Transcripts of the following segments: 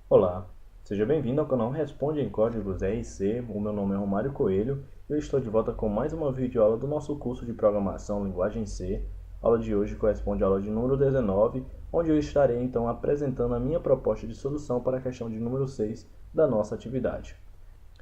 Olá, seja bem-vindo ao canal Responde em Códigos RC. O meu nome é Romário Coelho e eu estou de volta com mais uma videoaula do nosso curso de Programação Linguagem C. A aula de hoje corresponde à aula de número 19, onde eu estarei então apresentando a minha proposta de solução para a questão de número 6 da nossa atividade.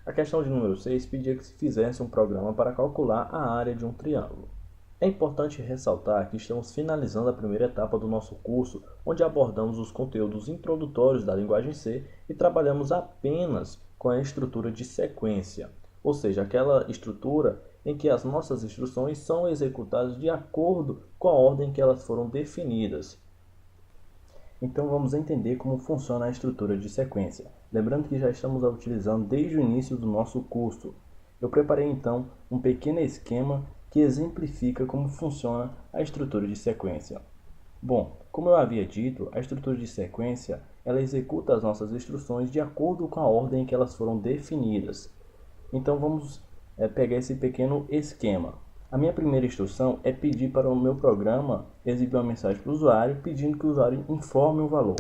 A questão de número 6 pedia que se fizesse um programa para calcular a área de um triângulo. É importante ressaltar que estamos finalizando a primeira etapa do nosso curso, onde abordamos os conteúdos introdutórios da linguagem C e trabalhamos apenas com a estrutura de sequência, ou seja, aquela estrutura em que as nossas instruções são executadas de acordo com a ordem que elas foram definidas. Então vamos entender como funciona a estrutura de sequência, lembrando que já estamos a utilizando desde o início do nosso curso. Eu preparei então um pequeno esquema que exemplifica como funciona a estrutura de sequência. Bom, como eu havia dito, a estrutura de sequência ela executa as nossas instruções de acordo com a ordem em que elas foram definidas. Então vamos pegar esse pequeno esquema. A minha primeira instrução é pedir para o meu programa exibir uma mensagem para o usuário pedindo que o usuário informe o valor.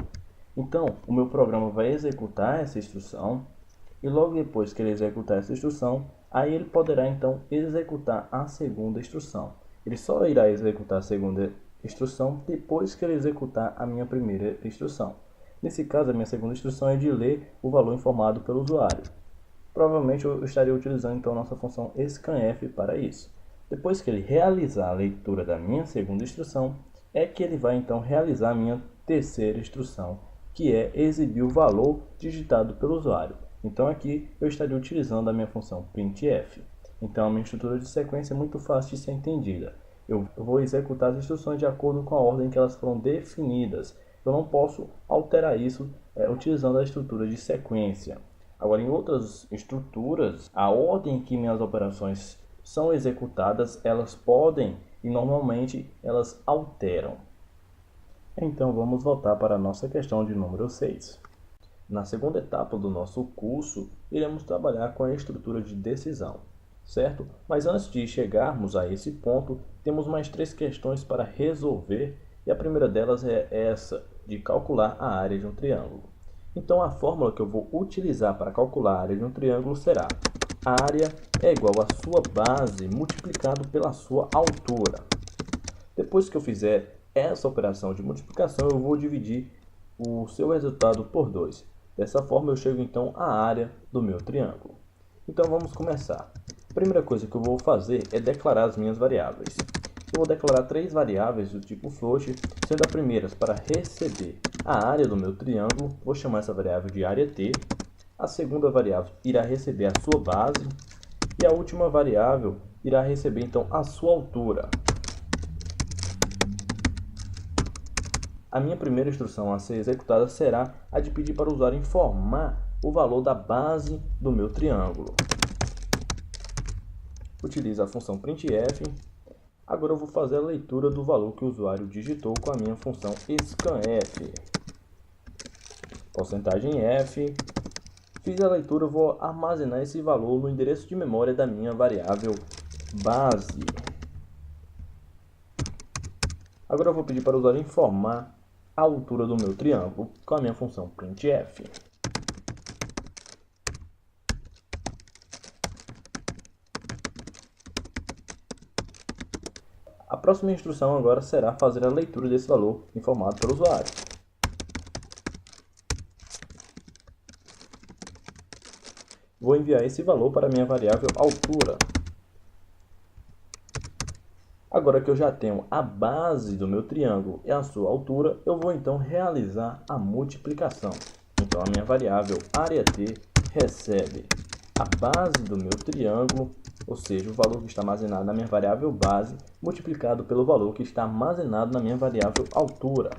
Então, o meu programa vai executar essa instrução e logo depois que ele executar essa instrução, aí ele poderá então executar a segunda instrução. Ele só irá executar a segunda instrução depois que ele executar a minha primeira instrução. Nesse caso, a minha segunda instrução é de ler o valor informado pelo usuário. Provavelmente eu estaria utilizando então a nossa função scanf para isso. Depois que ele realizar a leitura da minha segunda instrução, é que ele vai então realizar a minha terceira instrução, que é exibir o valor digitado pelo usuário. Então aqui eu estaria utilizando a minha função printf. Então a minha estrutura de sequência é muito fácil de ser entendida. Eu vou executar as instruções de acordo com a ordem que elas foram definidas. Eu não posso alterar isso utilizando a estrutura de sequência. Agora, em outras estruturas, a ordem que minhas operações são executadas, elas podem e normalmente elas alteram. Então, vamos voltar para a nossa questão de número 6. Na segunda etapa do nosso curso, iremos trabalhar com a estrutura de decisão, certo? Mas antes de chegarmos a esse ponto, temos mais 3 questões para resolver e a primeira delas é essa, de calcular a área de um triângulo. Então a fórmula que eu vou utilizar para calcular a área de um triângulo será: a área é igual à sua base multiplicado pela sua altura. Depois que eu fizer essa operação de multiplicação, eu vou dividir o seu resultado por 2. Dessa forma eu chego então à área do meu triângulo. Então vamos começar. A primeira coisa que eu vou fazer é declarar as minhas variáveis. Eu vou declarar 3 variáveis do tipo float, sendo a primeira para receber a área do meu triângulo, vou chamar essa variável de área t. A segunda variável irá receber a sua base e a última variável irá receber então a sua altura. A minha primeira instrução a ser executada será a de pedir para o usuário informar o valor da base do meu triângulo. Utilizo a função printf. Agora eu vou fazer a leitura do valor que o usuário digitou com a minha função scanf. Porcentagem F. Fiz a leitura, eu vou armazenar esse valor no endereço de memória da minha variável base. Agora eu vou pedir para o usuário informar a altura do meu triângulo com a minha função printf. A próxima instrução agora será fazer a leitura desse valor informado pelo usuário. Vou enviar esse valor para a minha variável altura. Agora que eu já tenho a base do meu triângulo e a sua altura, eu vou então realizar a multiplicação. Então a minha variável área t recebe a base do meu triângulo, ou seja, o valor que está armazenado na minha variável base, multiplicado pelo valor que está armazenado na minha variável altura.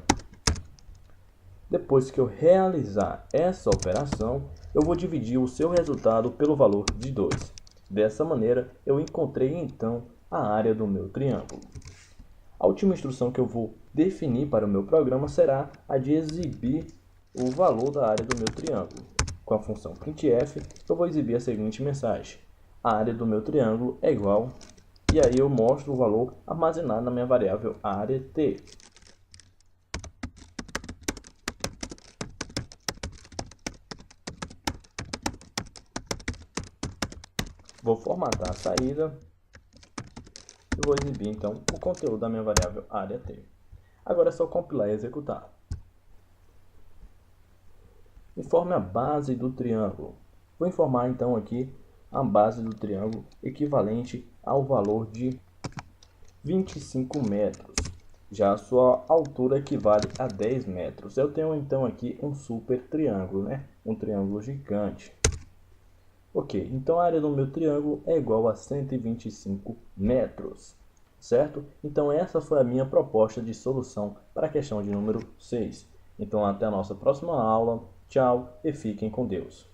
Depois que eu realizar essa operação, eu vou dividir o seu resultado pelo valor de 2. Dessa maneira, eu encontrei então a área do meu triângulo. A última instrução que eu vou definir para o meu programa será a de exibir o valor da área do meu triângulo. Com a função printf, eu vou exibir a seguinte mensagem: a área do meu triângulo é igual, e aí eu mostro o valor armazenado na minha variável área t. Vou formatar a saída e vou exibir então o conteúdo da minha variável área T. Agora é só compilar e executar. Informe a base do triângulo. Vou informar então aqui a base do triângulo equivalente ao valor de 25 metros. Já a sua altura equivale a 10 metros. Eu tenho então aqui um super triângulo, né? Um triângulo gigante. Ok, então a área do meu triângulo é igual a 125 metros, certo? Então essa foi a minha proposta de solução para a questão de número 6. Então até a nossa próxima aula. Tchau e fiquem com Deus.